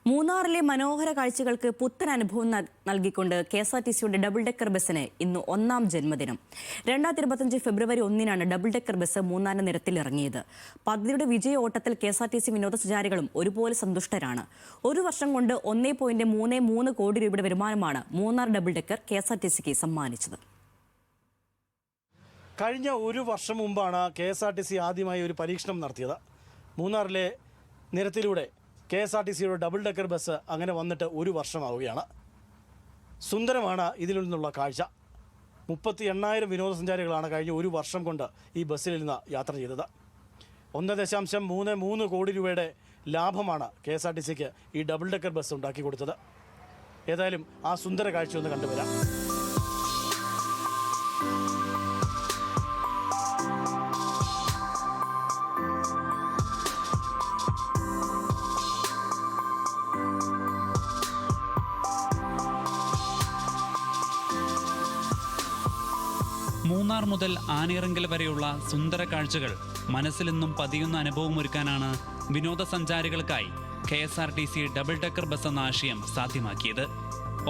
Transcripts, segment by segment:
മൂന്നാറിലെ മനോഹര കാഴ്ചകൾക്ക് പുത്തൻ അനുഭവം നൽകിക്കൊണ്ട് കെഎസ്ആർടിസിയുടെ ഡബിൾ ഡെക്കർ ബസ്സിന് ഇന്ന് ഒന്നാം ജന്മദിനം. 2025 ഫെബ്രുവരി 1-നാണ് ഡബിൾ ഡെക്കർ ബസ് മൂന്നാറിന്റെ നിരത്തിലിറങ്ങിയത്. പദ്ധതിയുടെ വിജയ ഓട്ടത്തിൽ കെഎസ്ആർടിസി വിനോദസഞ്ചാരികളും ഒരുപോലെ സന്തുഷ്ടരാണ്. ഒരു വർഷം കൊണ്ട് 1.33 കോടി രൂപയുടെ വരുമാനമാണ് മൂന്നാർ ഡബിൾ ഡെക്കർ കെഎസ്ആർടിസിക്ക് സമ്മാനിച്ചത്. കഴിഞ്ഞ ഒരു വർഷം മുമ്പാണ് കെഎസ്ആർടിസി ആദ്യമായി ഒരു പരീക്ഷണം നടത്തിയത്. മൂന്നാറിലെ നിരത്തിലൂടെ കെഎസ്ആർടിസിയുടെ ഡബിൾ ഡെക്കർ ബസ് അങ്ങനെ വന്നിട്ട് ഒരു വർഷമാവുകയാണ്. സുന്ദരമാണ് ഇതിൽ നിന്നുള്ള കാഴ്ച. 38,000 വിനോദസഞ്ചാരികളാണ് കഴിഞ്ഞ ഒരു വർഷം കൊണ്ട് ഈ ബസ്സിൽ നിന്ന് യാത്ര ചെയ്തത്. 1.33 കോടി രൂപയുടെ ലാഭമാണ് കെഎസ്ആർടിസിക്ക് ഈ ഡബിൾ ഡെക്കർ ബസ് ഉണ്ടാക്കി കൊടുത്തത്. ഏതായാലും ആ സുന്ദര കാഴ്ച ഒന്ന് കണ്ടുവരാം. മൂന്നാർ മുതൽ ആനയിറങ്കൽ വരെയുള്ള സുന്ദര കാഴ്ചകൾ മനസ്സിൽ നിന്നും പതിയുന്ന അനുഭവമൊരുക്കാനാണ് വിനോദസഞ്ചാരികൾക്കായി കെഎസ്ആർടിസി ഡബിൾ ഡെക്കർ ബസ് എന്ന ആശയം സാധ്യമാക്കിയത്.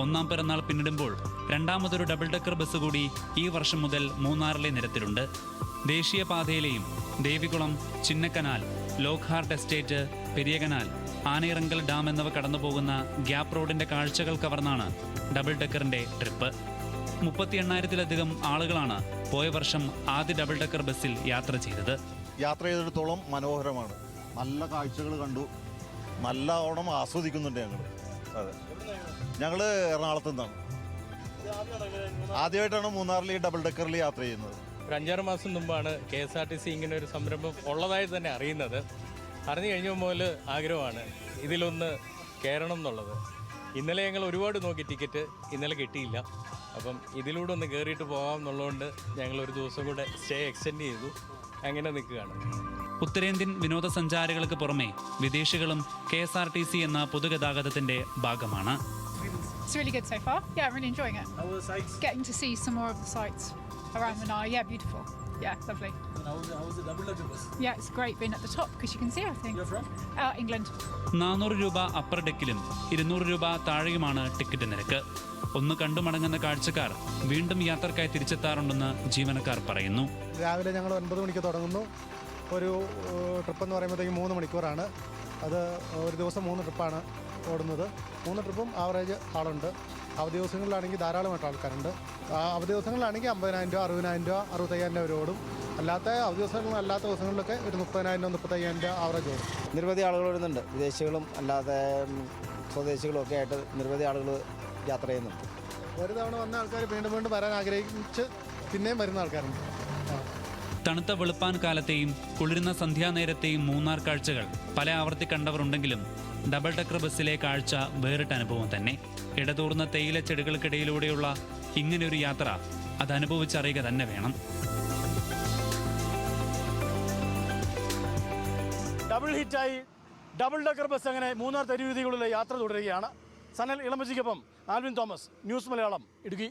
ഒന്നാം പിറന്നാൾ പിന്നിടുമ്പോൾ രണ്ടാമതൊരു ഡബിൾ ഡെക്കർ ബസ് കൂടി ഈ വർഷം മുതൽ മൂന്നാറിലെ നിരത്തിലുണ്ട്. ദേശീയപാതയിലെയും Devikulam, Chinnakanal, Lockhart estate, Periyakanal, Anayirangal dam എന്നിവ കടന്നുപോകുന്ന ഗ്യാപ്പ് റോഡിന്റെ കാഴ്ചകൾ കവർന്നാണ് ഡബിൾ ഡെക്കറിന്റെ ട്രിപ്പ്. 38,000-ലധികം ആളുകളാണ് പോയ വർഷം ആദ്യ ഡബിൾ ഡെക്കർ ബസ്സിൽ യാത്ര ചെയ്തത്. യാത്ര ചെയ്തിടത്തോളം മനോഹരമാണ്. നല്ല കാഴ്ചകൾ കണ്ടു, നല്ല ഓണം ആസ്വദിക്കുന്നുണ്ട് ഞങ്ങൾ. അതെ, ഞങ്ങൾ എറണാകുളത്ത് നിന്നാണ്. ആദ്യമായിട്ടാണ് മൂന്നാറിൽ ഈ ഡബിൾ ഡെക്കറിൽ യാത്ര ചെയ്യുന്നത്. ഒരു 5-6 മാസം മുമ്പാണ് കെഎസ്ആർടിസി ഇങ്ങനെ ഒരു സംരംഭം ഉള്ളതായി തന്നെ അറിയുന്നത്. അറിഞ്ഞു കഴിഞ്ഞ മുതൽ ആഗ്രഹമാണ് ഇതിലൊന്ന് കയറണം എന്നുള്ളത്. ഇന്നലെ ഞങ്ങൾ ഒരുപാട് നോക്കി ടിക്കറ്റ്, ഇന്നലെ കിട്ടിയില്ല. അപ്പം ഇതിലൂടെ ഒന്ന് കയറിയിട്ട് പോകാം എന്നുള്ളതുകൊണ്ട് ഞങ്ങൾ ഒരു ദിവസം കൂടെ സ്റ്റേ എക്സ്റ്റെൻഡ് ചെയ്തു. അങ്ങനെ നിൽക്കുകയാണ്. ഉത്തരേന്ത്യൻ വിനോദസഞ്ചാരികൾക്ക് പുറമെ വിദേശികളും കെഎസ്ആർടിസി എന്ന പൊതുഗതാഗതത്തിന്റെ ഭാഗമാണ്. It's really good so far. Yeah, I'm really enjoying it. How were the sights? Getting to see some more of the sights around Mannar. Yeah, beautiful. Yeah, lovely. And how was the double decker bus? Yeah, it's great being at the top because you can see everything. You're from? England. 400 രൂപ upper ഡെക്കിലും 200 രൂപ താഴെയുമാണ് ticket നിരക്ക്. ഒന്ന് കണ്ടു മടങ്ങുന്ന കാഴ്ചക്കാർ വീണ്ടും യാത്രക്കായി തിരിച്ചെത്താറുണ്ടെന്ന് ജീവനക്കാർ പറയുന്നു. രാവിലെ ഞങ്ങൾ 9 മണിക്ക് തുടങ്ങുന്നു. ഒരു ട്രിപ്പ് എന്ന് പറയുമ്പോഴത്തേക്കും 3 മണിക്കൂറാണ്. അത് ഒരു ദിവസം 3 ട്രിപ്പാണ് ഓടുന്നത്. 3 ട്രിപ്പും ആവറേജ് ആളുണ്ട്. അവധി ദിവസങ്ങളിലാണെങ്കിൽ ധാരാളമായിട്ട് ആൾക്കാരുണ്ട്. അവധി ദിവസങ്ങളിലാണെങ്കിൽ 50,000 രൂപ, 60,000 രൂപ, 65,000 രൂപ ഓടും. അല്ലാത്ത അവധി ദിവസങ്ങളല്ലാത്ത ദിവസങ്ങളിലൊക്കെ ഒരു 30,000 35,000 രൂപ ആവറേജ് ഓടും. നിരവധി ആളുകൾ വരുന്നുണ്ട്. വിദേശികളും അല്ലാതെ സ്വദേശികളും ഒക്കെ ആയിട്ട് നിരവധി ആളുകൾ യാത്ര ചെയ്യുന്നുണ്ട്. ഒരു തവണ വന്ന ആൾക്കാർ വീണ്ടും വീണ്ടും വരാൻ ആഗ്രഹിച്ച് പിന്നെയും വരുന്ന ആൾക്കാരുണ്ട്. തണുത്ത വെളുപ്പാൻ കാലത്തെയും കുളിരുന്ന സന്ധ്യാനേരത്തെയും മൂന്നാർ കാഴ്ചകൾ പല ആവർത്തി കണ്ടവരുണ്ടെങ്കിലും ഡബിൾ ഡെക്കർ ബസ്സിലെ കാഴ്ച വേറിട്ട അനുഭവം തന്നെ. ഇടതൂർന്ന തേയില ചെടികൾക്കിടയിലൂടെയുള്ള ഇങ്ങനെയൊരു യാത്ര അത് അനുഭവിച്ചറിയുക തന്നെ വേണം. ഡബിൾ ഹിറ്റായി ഡബിൾ ഡെക്കർ ബസ് അങ്ങനെ മൂന്നാർ തെരുവീതികളിലെ യാത്ര തുടരുകയാണ്. സനൽ ഇളമജിക്കൊപ്പം Alvin Thomas, news Malayalam, Idukki.